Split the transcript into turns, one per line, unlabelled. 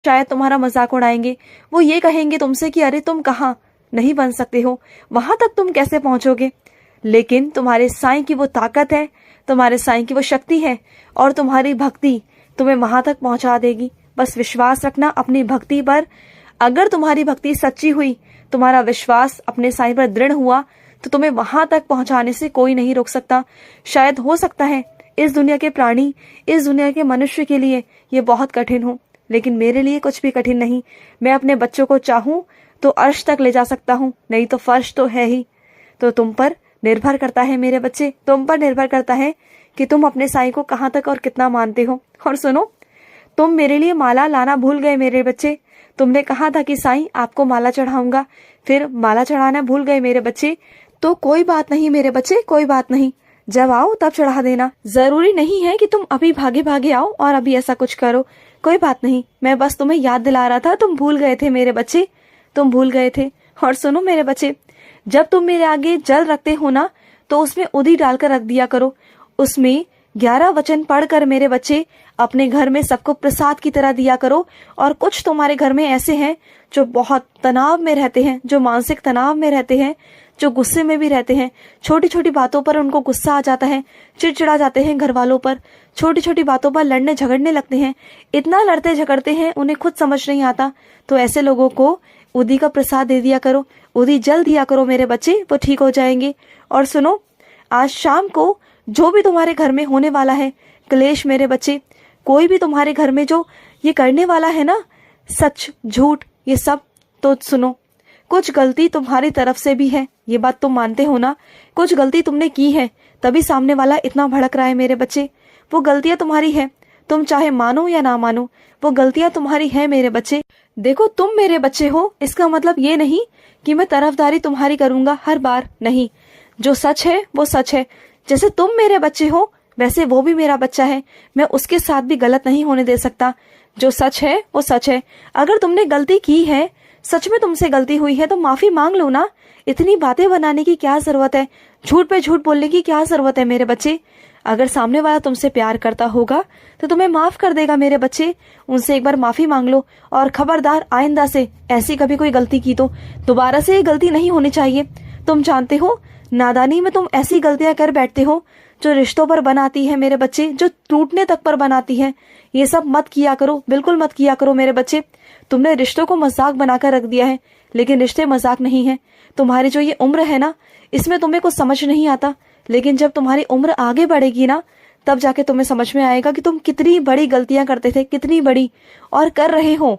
शायद तुम्हारा मजाक उड़ाएंगे। वो ये कहेंगे तुमसे कि अरे तुम कहाँ नहीं बन सकते हो, वहां तक तुम कैसे पहुंचोगे। लेकिन तुम्हारे साईं की वो ताकत है, तुम्हारे साईं की वो शक्ति है, और तुम्हारी भक्ति तुम्हें वहां तक पहुंचा देगी। बस विश्वास रखना अपनी भक्ति पर। अगर तुम्हारी भक्ति सच्ची हुई, तुम्हारा विश्वास अपने साईं पर दृढ़ हुआ, तो तुम्हें वहां तक पहुंचाने से कोई नहीं रोक सकता। शायद हो सकता है इस दुनिया के प्राणी, इस दुनिया के मनुष्य के लिए ये बहुत कठिन हो, लेकिन मेरे लिए कुछ भी कठिन नहीं। मैं अपने बच्चों को चाहूं तो अर्श तक ले जा सकता हूँ, नहीं तो फर्श तो है ही। तो तुम पर निर्भर करता है मेरे बच्चे, तुम पर निर्भर करता है कि तुम अपने साईं को कहाँ तक और कितना मानते हो। और सुनो, तुम मेरे लिए माला लाना भूल गए मेरे बच्चे। तुमने कहा था कि साईं आपको माला चढ़ाऊंगा, फिर माला चढ़ाना भूल गए मेरे बच्चे। तो कोई बात नहीं मेरे बच्चे, कोई बात नहीं, जब आओ तब चढ़ा देना। जरूरी नहीं है कि तुम अभी भागे भागे आओ और अभी ऐसा कुछ करो, कोई बात नहीं। मैं बस तुम्हें याद दिला रहा था, तुम भूल गए थे मेरे बच्चे, तुम भूल गए थे। और सुनो मेरे बच्चे, जब तुम मेरे आगे जल रखते हो ना, तो उसमें उदी डालकर रख दिया करो। उसमें 11 वचन पढ़कर मेरे बच्चे अपने घर में सबको प्रसाद की तरह दिया करो। और कुछ तुम्हारे घर में ऐसे हैं जो बहुत तनाव में रहते हैं, जो मानसिक तनाव में रहते हैं, जो गुस्से में भी रहते हैं। छोटी छोटी बातों पर उनको गुस्सा आ जाता है, चिड़चिड़ा जाते हैं घर वालों पर, छोटी छोटी बातों पर लड़ने झगड़ने लगते हैं। इतना लड़ते झगड़ते हैं उन्हें खुद समझ नहीं आता। तो ऐसे लोगों को उदी का प्रसाद दे दिया करो, उदी जल दिया करो मेरे बच्चे, वो ठीक हो जाएंगे। और सुनो, आज शाम को जो भी तुम्हारे घर में होने वाला है क्लेश मेरे बच्चे, कोई भी तुम्हारे घर में जो ये करने वाला है ना, सच झूठ ये सब, तो सुनो, कुछ गलती तुम्हारी तरफ से भी है, ये बात तुम मानते हो ना। कुछ गलती तुमने की है, तभी सामने वाला इतना भड़क रहा है मेरे बच्चे। वो गलतियां तुम्हारी है, तुम चाहे मानो या ना मानो, वो गलतियां तुम्हारी है मेरे बच्चे। देखो, तुम मेरे बच्चे हो, इसका मतलब ये नहीं कि मैं तरफदारी तुम्हारी करूंगा हर बार, नहीं। जो सच है वो सच है। जैसे तुम मेरे बच्चे हो, वैसे वो भी मेरा बच्चा है, मैं उसके साथ भी गलत नहीं होने दे सकता। जो सच है वो सच है। अगर तुमने गलती की है, सच में तुमसे गलती हुई है, तो माफी मांग लो ना। इतनी बातें बनाने की क्या जरूरत है, झूठ पे झूठ बोलने की क्या जरूरत है मेरे बच्चे। अगर सामने वाला तुमसे प्यार करता होगा तो तुम्हें माफ कर देगा मेरे बच्चे। उनसे एक बार माफी मांग लो, और खबरदार आइंदा से ऐसी कभी कोई गलती की तो दोबारा से ये गलती नहीं होनी चाहिए। तुम जानते हो, नादानी में तुम ऐसी गलतियां कर बैठते हो जो रिश्तों पर बनाती है मेरे बच्चे, जो टूटने तक पर बनाती है। ये सब मत किया करो, बिल्कुल मत किया करो मेरे बच्चे। तुमने रिश्तों को मजाक बनाकर रख दिया है, लेकिन रिश्ते मजाक नहीं है। तुम्हारी जो ये उम्र है ना, इसमें तुम्हें कुछ समझ नहीं आता, लेकिन जब तुम्हारी उम्र आगे बढ़ेगी ना, तब जाके तुम्हें समझ में आएगा कि तुम कितनी बड़ी गलतियां करते थे, कितनी बड़ी, और कर रहे हो।